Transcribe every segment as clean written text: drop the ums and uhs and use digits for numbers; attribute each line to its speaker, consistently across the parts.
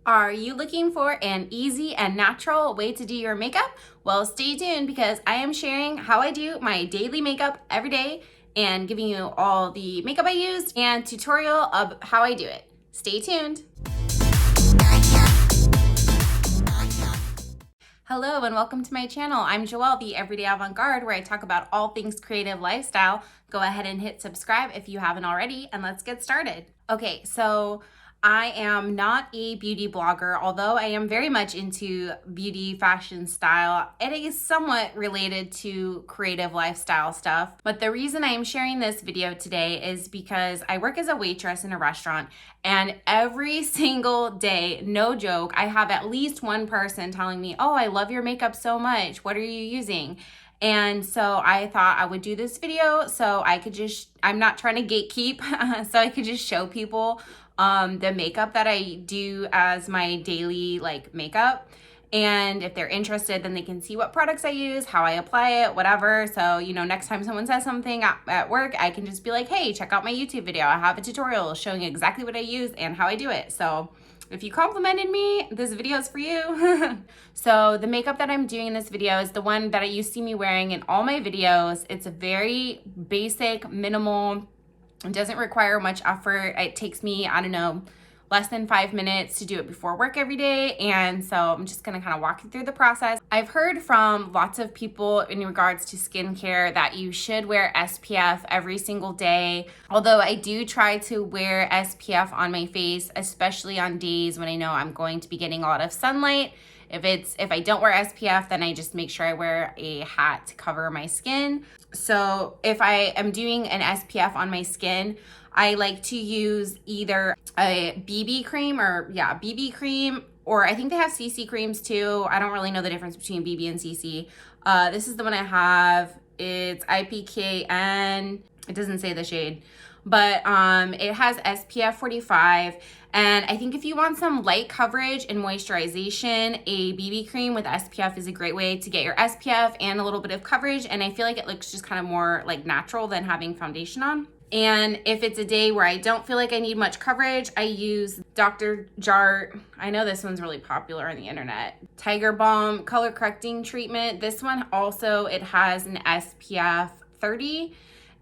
Speaker 1: Are you looking for an easy and natural way to do your makeup? Well, stay tuned because I am sharing how I do my daily makeup every day and giving you all the makeup I used and tutorial of how I do it. Stay tuned. Hello and welcome to my channel. I'm Joelle, the Everyday Avant-Garde, where I talk about all things creative lifestyle. Go ahead and hit subscribe if you haven't already, and let's get started. Okay, so I am not a beauty blogger, although I am very much into beauty, fashion, style. It is somewhat related to creative lifestyle stuff. But the reason I am sharing this video today is because I work as a waitress in a restaurant, and every single day, no joke, I have at least one person telling me, "Oh, I love your makeup so much. What are you using?" And so I thought I would do this video so I could just, I'm not trying to gatekeep, so I could just show people the makeup that I do as my daily makeup. And if they're interested, then they can see what products I use, how I apply it, whatever. So, next time someone says something at work, I can just be like, hey, check out my YouTube video. I have a tutorial showing exactly what I use and how I do it. So if you complimented me, this video is for you. So the makeup that I'm doing in this video is the one that you see me wearing in all my videos. It's a very basic, minimal. It doesn't require much effort. It takes me, I don't know, less than 5 minutes to do it before work every day. And so I'm just gonna kind of walk you through the process. I've heard from lots of people in regards to skincare that you should wear SPF every single day. Although I do try to wear SPF on my face, especially on days when I know I'm going to be getting a lot of sunlight. If I don't wear SPF, then I just make sure I wear a hat to cover my skin. So if I am doing an SPF on my skin, I like to use either a BB cream BB cream, or I think they have CC creams too. I don't really know the difference between BB and CC. This is the one I have. It's IPKN. It doesn't say the shade, but it has SPF 45. And I think if you want some light coverage and moisturization, a BB cream with SPF is a great way to get your SPF and a little bit of coverage. And I feel like it looks just kind of more like natural than having foundation on. And if it's a day where I don't feel like I need much coverage, I use Dr. Jart. I know this one's really popular on the internet. Tiger Balm color correcting treatment. This one also, it has an SPF 30.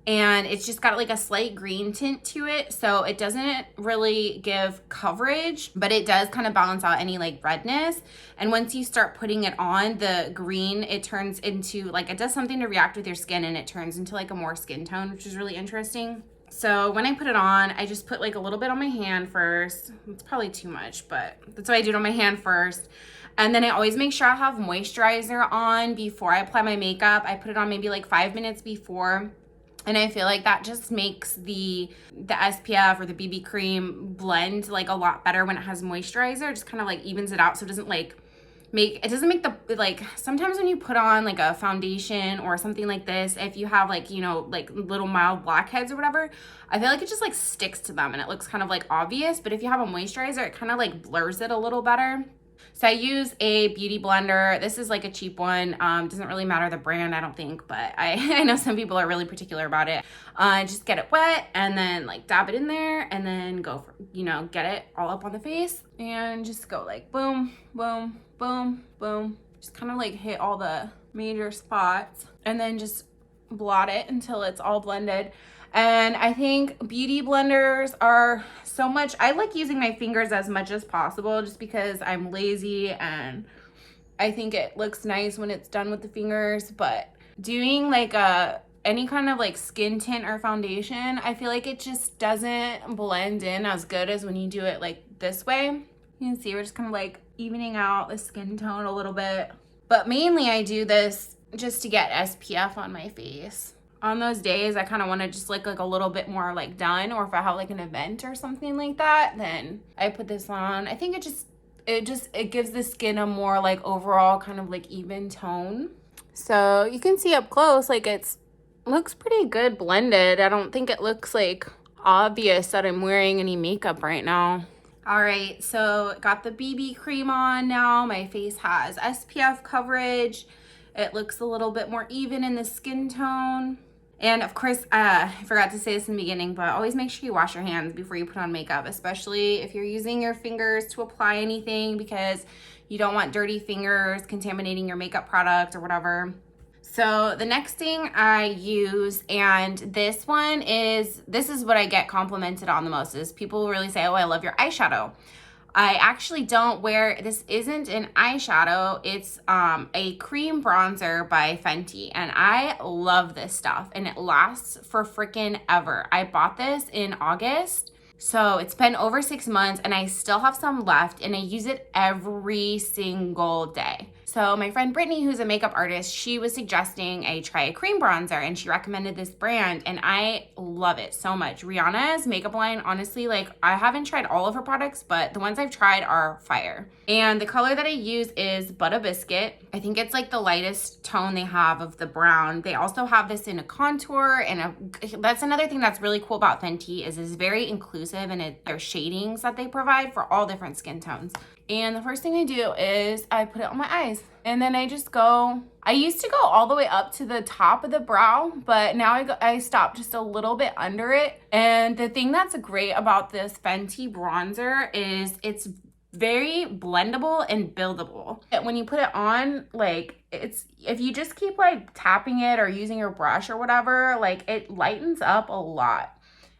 Speaker 1: And it's just got like a slight green tint to it. So it doesn't really give coverage, but it does kind of balance out any like redness. And once you start putting it on, the green, it turns into it does something to react with your skin, and it turns into like a more skin tone, which is really interesting. So when I put it on, I just put like a little bit on my hand first. It's probably too much, but that's why I do it on my hand first. And then I always make sure I have moisturizer on before I apply my makeup. I put it on maybe like 5 minutes before. And I feel like that just makes the SPF or the BB cream blend like a lot better when it has moisturizer. It just kind of like evens it out, so it doesn't make the sometimes when you put on like a foundation or something like this, if you have like little mild blackheads or whatever, I feel like it just like sticks to them and it looks kind of like obvious. But if you have a moisturizer, it kind of like blurs it a little better. So I use a beauty blender. This is like a cheap one. Doesn't really matter the brand, I don't think, but I know some people are really particular about it. Just get it wet and then like dab it in there and then go for, get it all up on the face and just go like boom, boom, boom, boom. Just kind of like hit all the major spots and then just blot it until it's all blended. And I think beauty blenders are so much, I like using my fingers as much as possible just because I'm lazy and I think it looks nice when it's done with the fingers. But doing like any kind of like skin tint or foundation, I feel like it just doesn't blend in as good as when you do it like this way. You can see we're just kind of like evening out the skin tone a little bit. But mainly I do this just to get SPF on my face. On those days, I kind of want to just like a little bit more like done, or if I have like an event or something like that, then I put this on. I think it gives the skin a more like overall kind of like even tone. So you can see up close, like looks pretty good blended. I don't think it looks like obvious that I'm wearing any makeup right now. All right, so got the BB cream on now. My face has SPF coverage. It looks a little bit more even in the skin tone. And of course, I forgot to say this in the beginning, but always make sure you wash your hands before you put on makeup, especially if you're using your fingers to apply anything, because you don't want dirty fingers contaminating your makeup product or whatever. So the next thing I use, and this is what I get complimented on the most, is people really say, oh, I love your eyeshadow. I actually don't wear, this isn't an eyeshadow, it's a cream bronzer by Fenty, and I love this stuff, and it lasts for freaking ever. I bought this in August, so it's been over 6 months, and I still have some left, and I use it every single day. So my friend Brittany, who's a makeup artist, she was suggesting I try a cream bronzer, and she recommended this brand, and I love it so much. Rihanna's makeup line, honestly, like, I haven't tried all of her products, but the ones I've tried are fire. And the color that I use is Butter Biscuit. I think it's like the lightest tone they have of the brown. They also have this in a contour, and that's another thing that's really cool about Fenty is it's very inclusive, and their shadings that they provide for all different skin tones. And the first thing I do is I put it on my eyes, and then I just go, I used to go all the way up to the top of the brow, but now I stop just a little bit under it. And the thing that's great about this Fenty bronzer is it's very blendable and buildable. When you put it on, like, if you just keep like tapping it or using your brush or whatever, like, it lightens up a lot.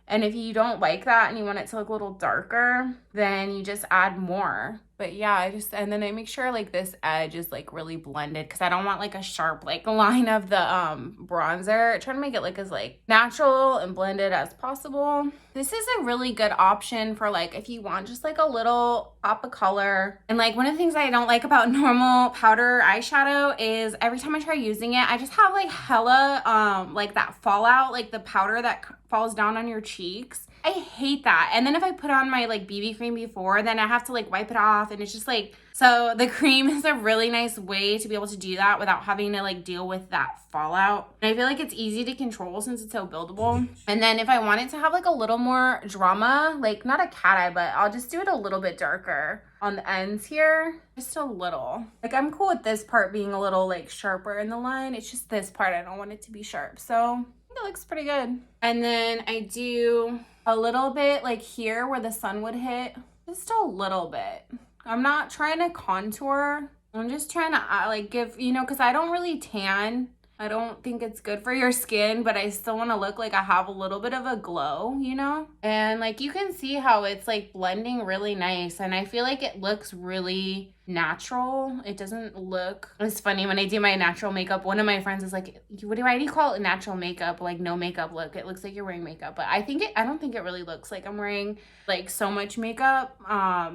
Speaker 1: And if you don't like that and you want it to look a little darker, then you just add more. But yeah, and then I make sure like this edge is like really blended, because I don't want like a sharp like line of the bronzer. I try to make it look as like natural and blended as possible. This is a really good option for like if you want just like a little pop of color. And like one of the things I don't like about normal powder eyeshadow is every time I try using it, I just have like hella like that fallout, like the powder that falls down on your cheeks. I hate that. And then if I put on my like BB cream before, then I have to like wipe it off, and it's just like, so the cream is a really nice way to be able to do that without having to like deal with that fallout. And I feel like it's easy to control since it's so buildable. And then if I want it to have like a little more drama, like not a cat eye, but I'll just do it a little bit darker on the ends here, just a little. Like I'm cool with this part being a little like sharper in the line. It's just this part I don't want it to be sharp. So it looks pretty good. And then I do a little bit like here where the sun would hit, just a little bit. I'm not trying to contour. I'm just trying to like give, you know, because I don't really tan. I don't think it's good for your skin, but I still want to look like I have a little bit of a glow, you know? And like you can see how it's like blending really nice, and I feel like it looks really natural. It doesn't look, it's funny when I do my natural makeup, one of my friends is like, why do you call it natural makeup, like no makeup look? It looks like you're wearing makeup. But I don't think it really looks like I'm wearing like so much makeup. I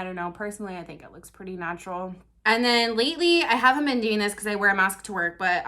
Speaker 1: don't know, personally I think it looks pretty natural. And then lately, I haven't been doing this because I wear a mask to work, but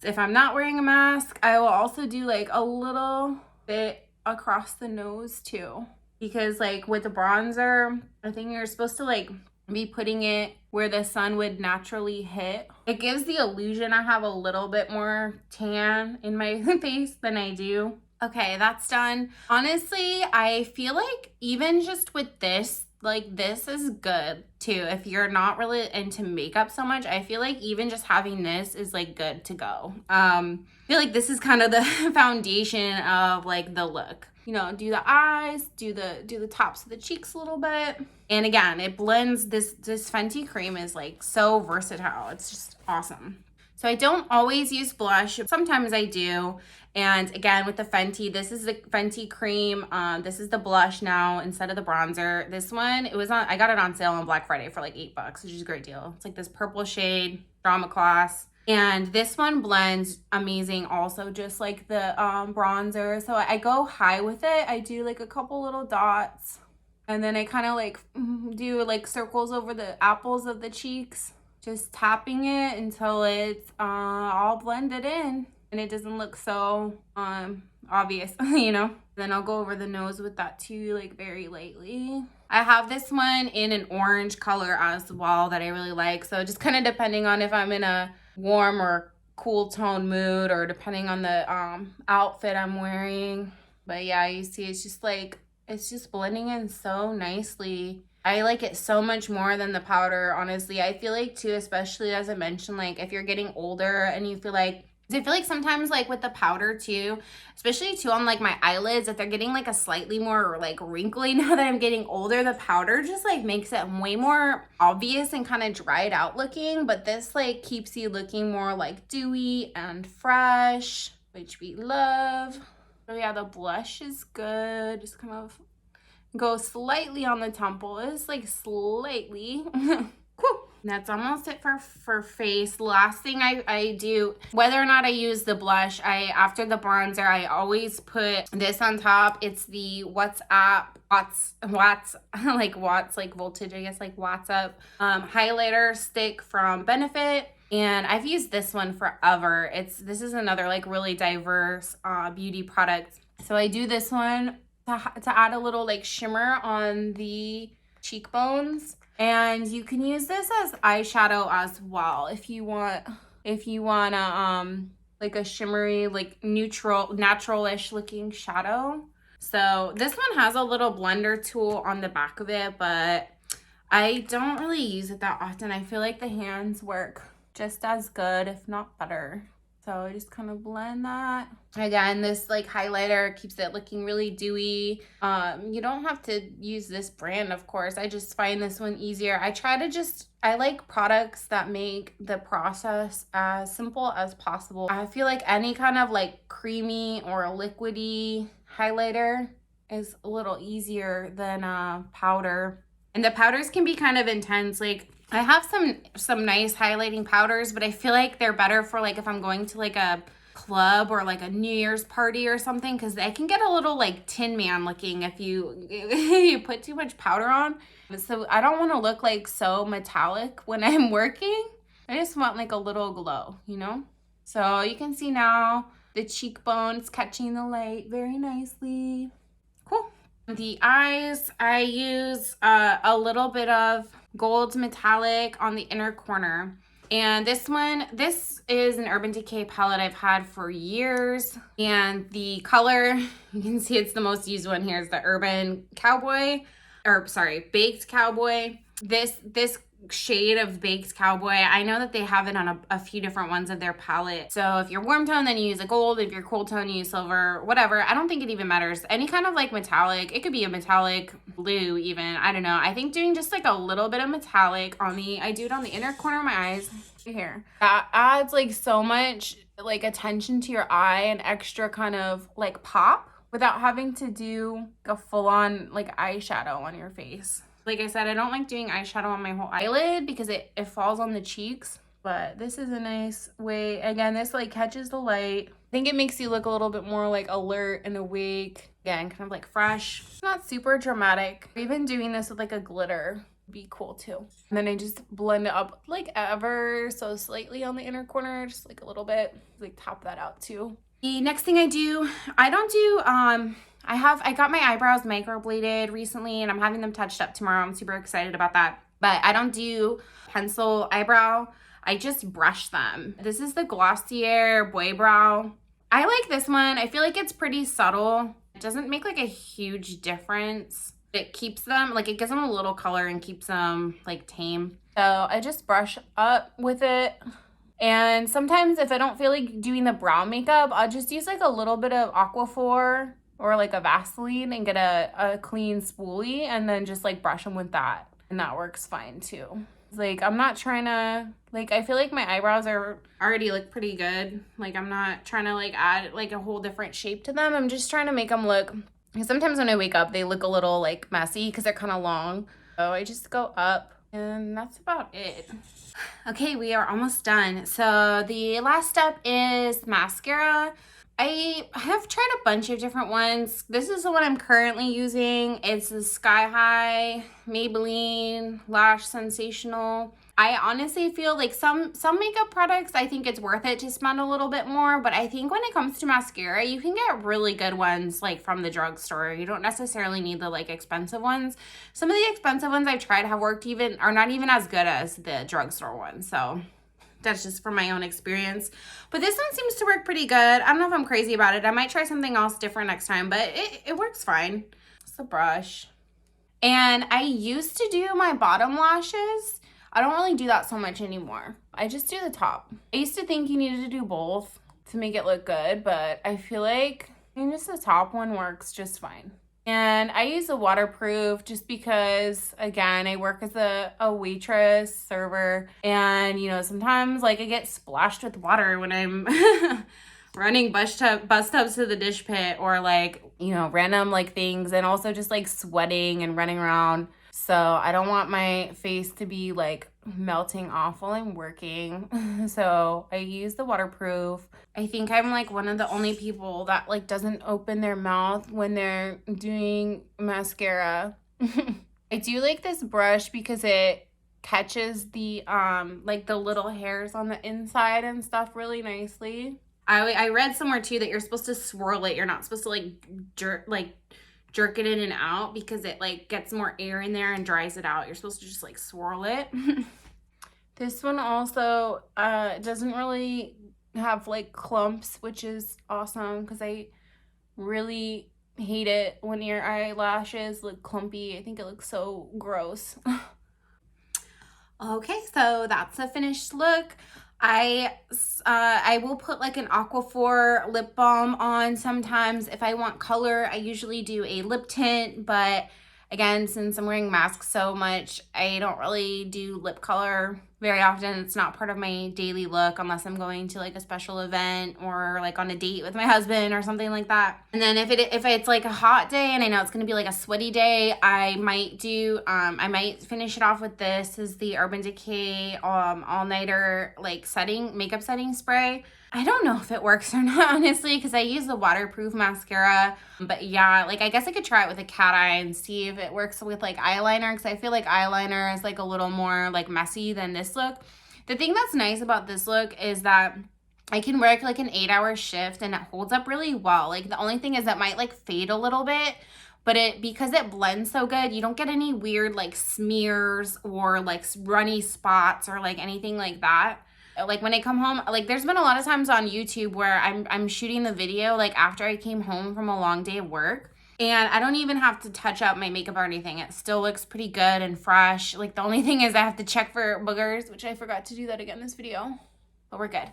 Speaker 1: if I'm not wearing a mask, I will also do like a little bit across the nose too. Because like with the bronzer, I think you're supposed to like be putting it where the sun would naturally hit. It gives the illusion I have a little bit more tan in my face than I do. Okay, that's done. Honestly, I feel like even just with this, like this is good too. If you're not really into makeup so much, I feel like even just having this is like good to go. I feel like this is kind of the foundation of like the look. You know, do the eyes, do the tops of the cheeks a little bit. And again, it blends, this Fenty cream is like so versatile. It's just awesome. So I don't always use blush. Sometimes I do. And again, with the Fenty, this is the Fenty cream. This is the blush now instead of the bronzer. This one, I got it on sale on Black Friday for like $8, which is a great deal. It's like this purple shade, Drama Class. And this one blends amazing also, just like the bronzer. So I go high with it. I do like a couple little dots. And then I kind of like do like circles over the apples of the cheeks. Just tapping it until it's all blended in and it doesn't look so obvious, you know? Then I'll go over the nose with that too, like very lightly. I have this one in an orange color as well that I really like. So just kind of depending on if I'm in a warm or cool tone mood, or depending on the outfit I'm wearing. But yeah, you see it's just like, it's just blending in so nicely. I like it so much more than the powder, honestly. I feel like too, especially as I mentioned, like if you're getting older and you feel like I feel like sometimes like with the powder too, especially too on like my eyelids, if they're getting like a slightly more like wrinkly now that I'm getting older, the powder just like makes it way more obvious and kind of dried out looking. But this like keeps you looking more like dewy and fresh, which we love. So yeah, the blush is good. Just kind of go slightly on the temple. It's like slightly. Cool. That's almost it for face. Last thing I do, whether or not I use the blush, after the bronzer, I always put this on top. It's the Watts like voltage, I guess, like Watts Up highlighter stick from Benefit. And I've used this one forever. This is another like really diverse beauty product. So I do this one to add a little like shimmer on the cheekbones. And you can use this as eyeshadow as well if you want like a shimmery, like natural-ish looking shadow. So this one has a little blender tool on the back of it, but I don't really use it that often. I feel like the hands work just as good, if not better. So I just kind of blend that. Again, this like highlighter keeps it looking really dewy. You don't have to use this brand, of course. I just find this one easier. I like products that make the process as simple as possible. I feel like any kind of like creamy or liquidy highlighter is a little easier than powder. And the powders can be kind of intense. Like I have some nice highlighting powders, but I feel like they're better for like if I'm going to like a club or like a New Year's party or something, because they can get a little like Tin Man looking if you put too much powder on. So I don't want to look like so metallic when I'm working. I just want like a little glow, you know? So you can see now the cheekbones catching the light very nicely. Cool. The eyes, I use a little bit of gold metallic on the inner corner. And this is an Urban Decay palette I've had for years. And the color, you can see it's the most used one here, is the Baked Cowboy. This shade of Baked Cowboy, I know that they have it on a few different ones of their palette. So if you're warm tone, then you use a gold. If you're cool tone, you use silver, whatever. I don't think it even matters. Any kind of like metallic, it could be a metallic blue even, I don't know. I think doing just like a little bit of metallic I do it on the inner corner of my eyes right here. That adds like so much like attention to your eye and extra kind of like pop without having to do a full-on like eyeshadow on your face. Like I said, I don't like doing eyeshadow on my whole eyelid because it falls on the cheeks. But this is a nice way. Again, this like catches the light. I think it makes you look a little bit more like alert and awake. Again, kind of like fresh. It's not super dramatic. Even doing this with like a glitter would be cool too. And then I just blend it up like ever so slightly on the inner corner, just like a little bit. Like top that out too. The next thing I got my eyebrows microbladed recently and I'm having them touched up tomorrow. I'm super excited about that. But I don't do pencil eyebrow. I just brush them. This is the Glossier Boy Brow. I like this one. I feel like it's pretty subtle. It doesn't make like a huge difference. It keeps them, like it gives them a little color and keeps them like tame. So I just brush up with it. And sometimes if I don't feel like doing the brow makeup, I'll just use like a little bit of Aquaphor or like a Vaseline and get a clean spoolie and then just like brush them with that. And that works fine too. Like I'm not trying to, like I feel like my eyebrows are already look pretty good. Like I'm not trying to like add like a whole different shape to them. I'm just trying to make them look, because sometimes when I wake up they look a little like messy because they're kind of long. So I just go up and that's about it. Okay, we are almost done. So the last step is mascara. I have tried a bunch of different ones. This is the one I'm currently using. It's the Sky High Maybelline Lash Sensational. I honestly feel like some makeup products, I think it's worth it to spend a little bit more, but I think when it comes to mascara, you can get really good ones like from the drugstore. You don't necessarily need the like expensive ones. Some of the expensive ones I've tried are not even as good as the drugstore ones. So that's just from my own experience. But this one seems to work pretty good. I don't know if I'm crazy about it. I might try something else different next time, but it works fine. It's a brush. And I used to do my bottom lashes. I don't really do that so much anymore. I just do the top. I used to think you needed to do both, to make it look good, but I feel like just the top one works just fine. And I use a waterproof just because, again, I work as a waitress, server, and, you know, sometimes, like, I get splashed with water when I'm running bus tubs to the dish pit, or, like, you know, random, like, things, and also just, like, sweating and running around. So I don't want my face to be, like, melting off while I'm working. So I use the waterproof. I think I'm like one of the only people that like doesn't open their mouth when they're doing mascara. I do like this brush because it catches the like the little hairs on the inside and stuff really nicely. I read somewhere too that you're supposed to swirl it. You're not supposed to like jerk it in and out because it like gets more air in there and dries it out. You're supposed to just like swirl it. This one also doesn't really have like clumps, which is awesome because I really hate it when your eyelashes look clumpy. I think it looks so gross. Okay, so that's a finished look. I will put like an Aquaphor lip balm on sometimes if I want color. I usually do a lip tint, but again, since I'm wearing masks so much, I don't really do lip color very often. It's not part of my daily look unless I'm going to like a special event or like on a date with my husband or something like that. And then if it's like a hot day and I know it's gonna be like a sweaty day, I might finish it off with this is the Urban Decay all-nighter like makeup setting spray. I don't know if it works or not, honestly, because I use the waterproof mascara. But yeah, like I guess I could try it with a cat eye and see if it works with like eyeliner, because I feel like eyeliner is like a little more like messy than this look. The thing that's nice about this look is that I can work like an 8-hour shift and it holds up really well. Like the only thing is that might like fade a little bit, but because it blends so good, you don't get any weird like smears or like runny spots or like anything like that. Like when I come home, like there's been a lot of times on YouTube where I'm shooting the video like after I came home from a long day of work, and I don't even have to touch up my makeup or anything. It still looks pretty good and fresh. Like the only thing is I have to check for boogers, which I forgot to do that again this video, but we're good.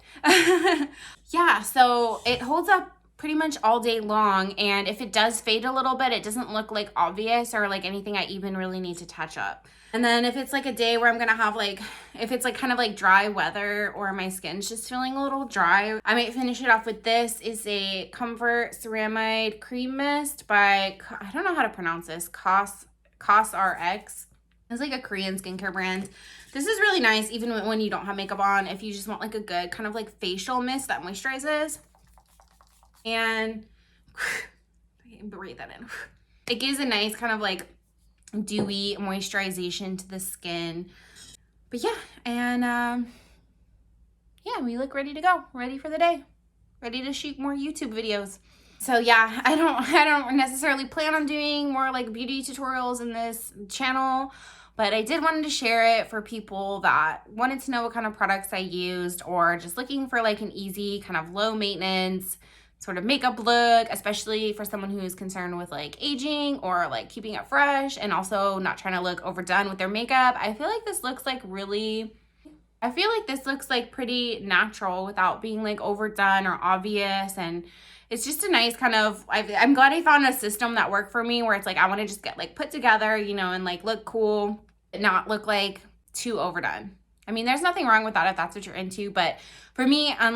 Speaker 1: Yeah, so it holds up pretty much all day long, and if it does fade a little bit, it doesn't look like obvious or like anything I even really need to touch up. And then if it's like a day where I'm gonna have like, if it's like kind of like dry weather or my skin's just feeling a little dry, I might finish it off with this is a Comfort Ceramide Cream Mist by, I don't know how to pronounce this, COSRX. It's like a Korean skincare brand. This is really nice even when you don't have makeup on, if you just want like a good kind of like facial mist that moisturizes. And breathe that in. It gives a nice kind of like dewy moisturization to the skin. But yeah, and yeah, we look ready to go, ready for the day, ready to shoot more YouTube videos. So yeah, I don't necessarily plan on doing more like beauty tutorials in this channel, but I did wanted to share it for people that wanted to know what kind of products I used, or just looking for like an easy kind of low maintenance sort of makeup look, especially for someone who's concerned with like aging or like keeping it fresh and also not trying to look overdone with their makeup. I feel like this looks like pretty natural without being like overdone or obvious. And it's just a nice kind of, I'm glad I found a system that worked for me where it's like I want to just get like put together, you know, and like look cool, not look like too overdone. I mean, there's nothing wrong with that if that's what you're into, but for me, on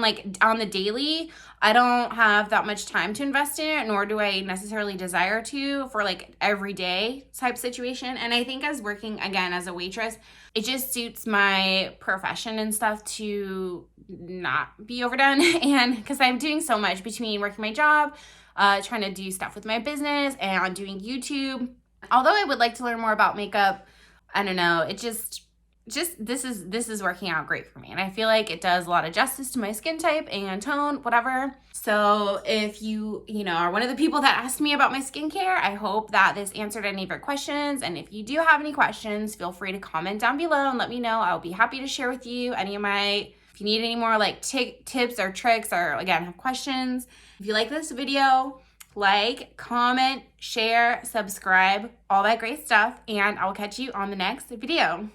Speaker 1: the daily, I don't have that much time to invest in it, nor do I necessarily desire to for like everyday type situation. And I think as working again as a waitress, it just suits my profession and stuff to not be overdone. And because I'm doing so much between working my job, trying to do stuff with my business and doing YouTube. Although I would like to learn more about makeup, I don't know, it just this is working out great for me, and I feel like it does a lot of justice to my skin type and tone, whatever. So if you are one of the people that asked me about my skincare, I hope that this answered any of your questions. And if you do have any questions, feel free to comment down below and let me know. I'll be happy to share with you if you need any more like tips or tricks, or again have questions. If you like this video, like, comment, share, subscribe, all that great stuff, and I'll catch you on the next video.